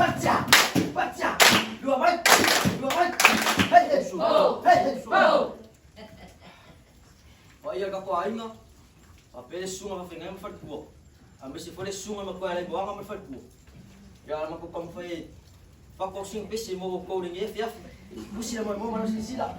Baca, baca, dua balik, hei, wow. O ia ka ko ainga. A pele sunga ma fenga ma fatku. A me se fore sunga ma ko ale boanga ma fatku. Ya ma ko kam fai. Pa ko sing pese mo ko ring e fiaf. Busi na mo ma no sila.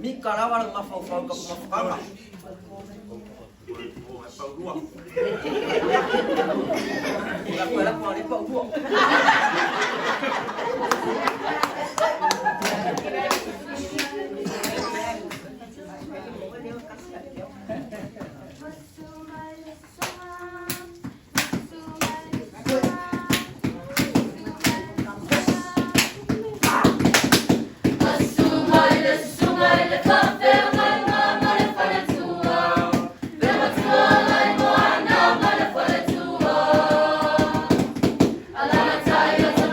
Mika rawa ng mafau-fau ka kumafukanga. Wala ko rin pa upo. Alana tayo sa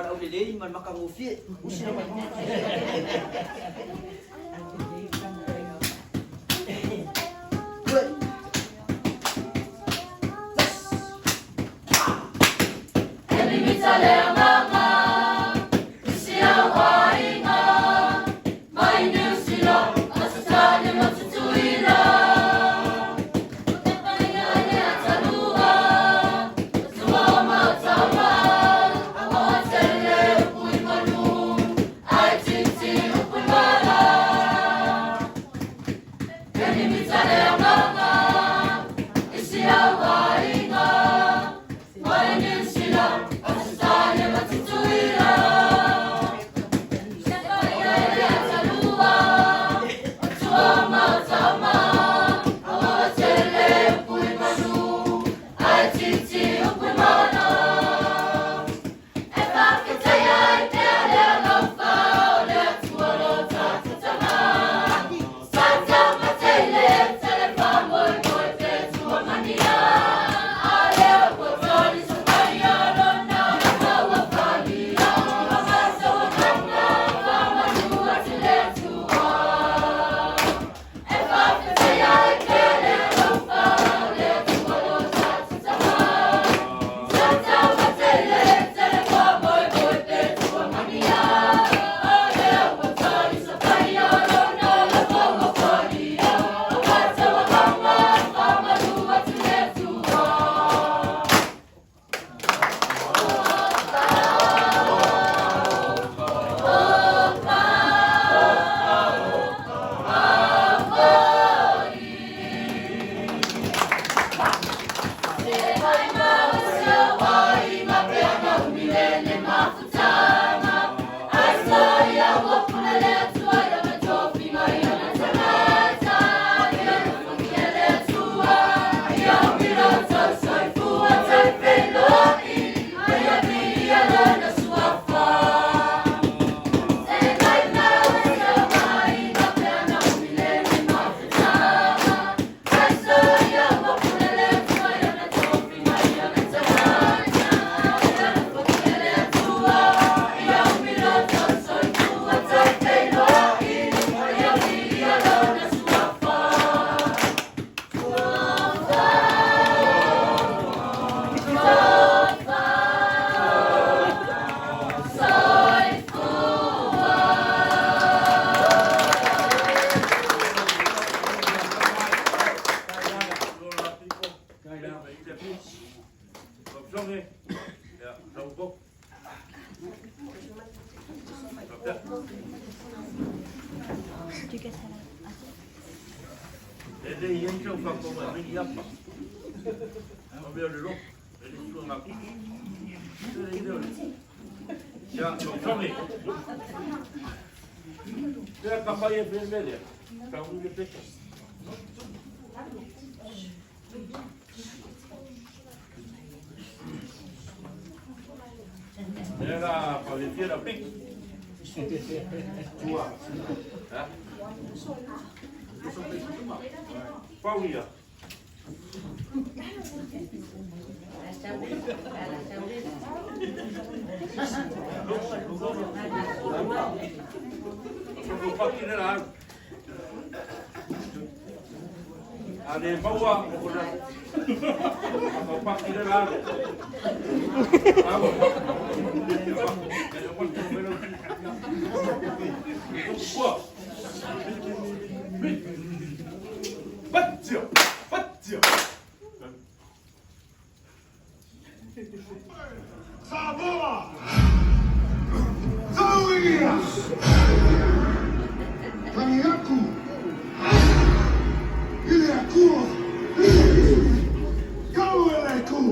man au lelei man makangofie usi naman Era parecida bem. Tua. Qual ia? Ada bawa atau pak tidak lalu. Baca, baca. Saboa, Zawia, Kaniaku, ile aku, kau ile aku.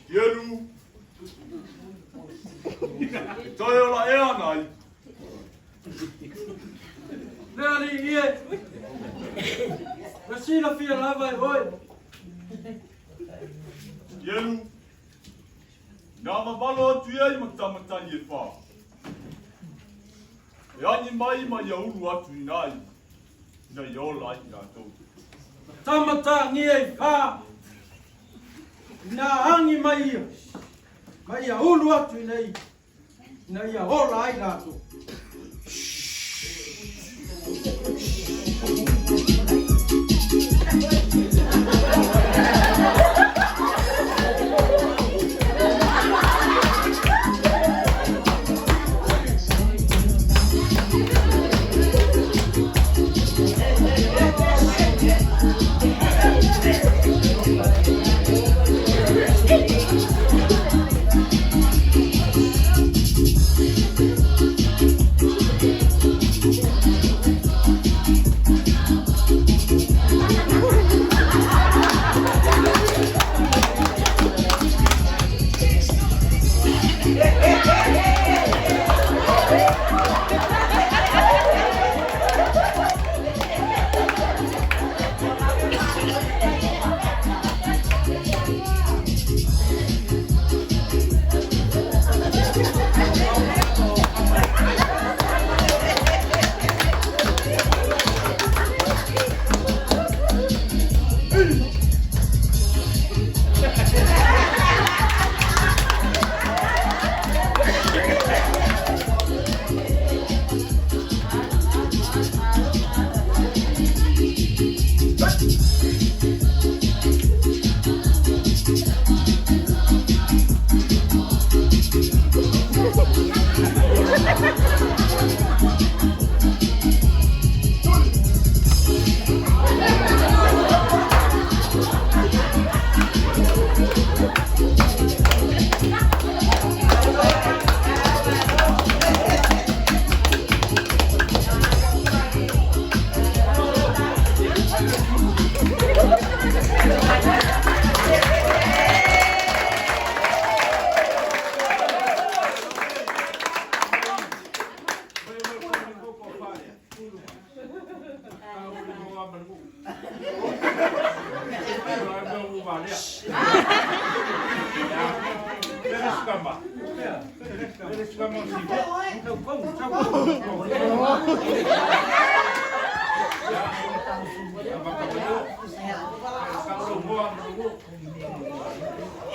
Tienu. Toi ei olla eanai. Nani ie. Na siinä vielä vai voi. Tienu. Nama valo tuiai matamatan ye fa. Yani mai ma ya ulu atu inai. Na yola ina to. Tamata nie fa. Na hangi mai. Mai ya ulu atu nei. Na ya hola ai gato.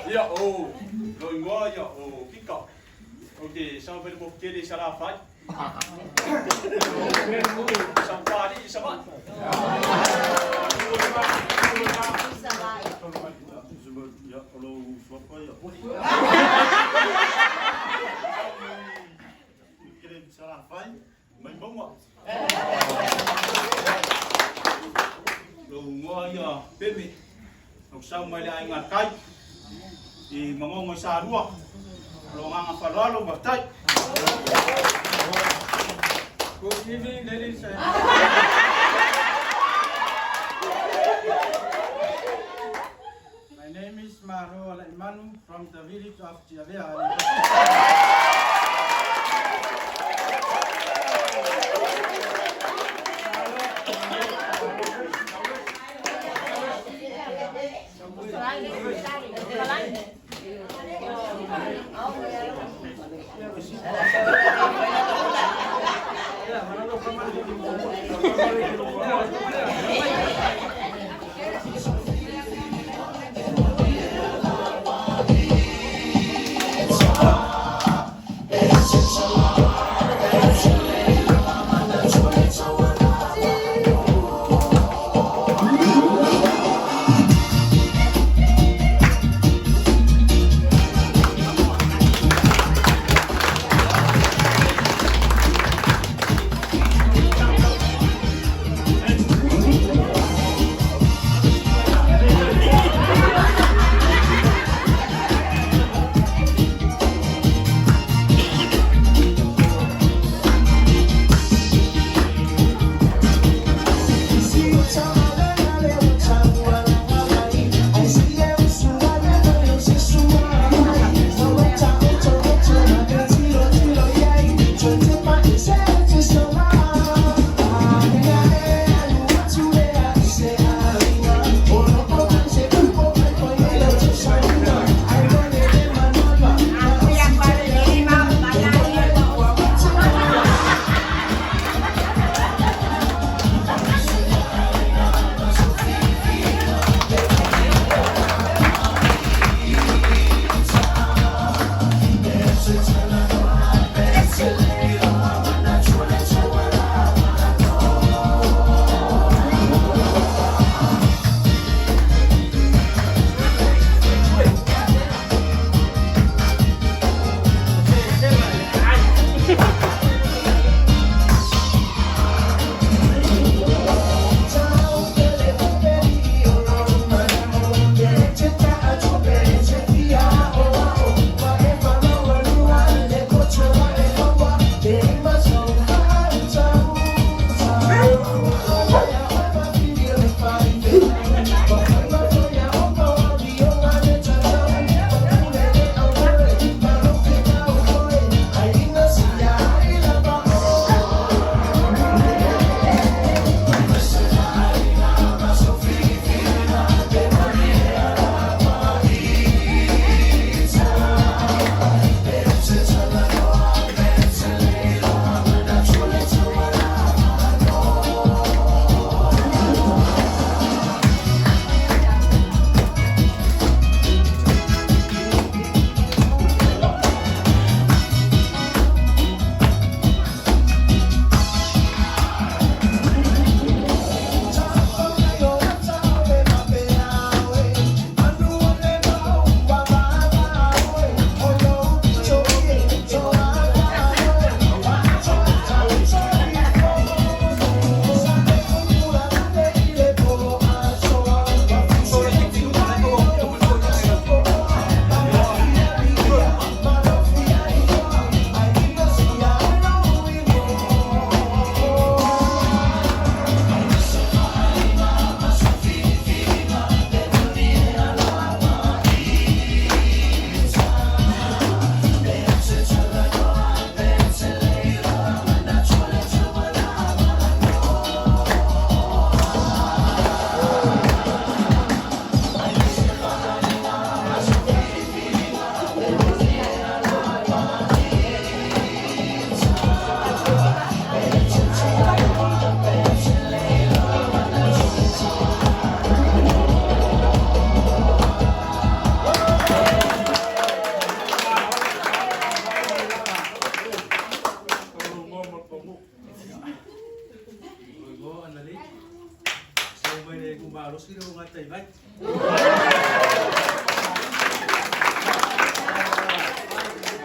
Ya oh, loi ngoa ya oh kika. Okey, sampai di bukit di Sarafat. Sampai di Sabat. Ya kalau siapa ya? Kirim Sarafat, main bongok. Lo ngoa ya, pemi. Nuksaw may laing atay. I mangongoy sa arwa. Longang apalalo batay. Good evening, ladies and my name is Maro Alaimanu from the village of Chiavea. kongo. Go anali. So may na kumbalo sila nga tay bay.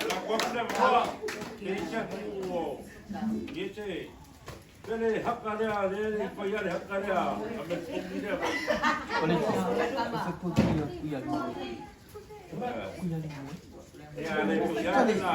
La kwapna mo. Kecha ko. Gete. Kale hakkalea le payale hakkalea. Ame kumida. Ya le payale na.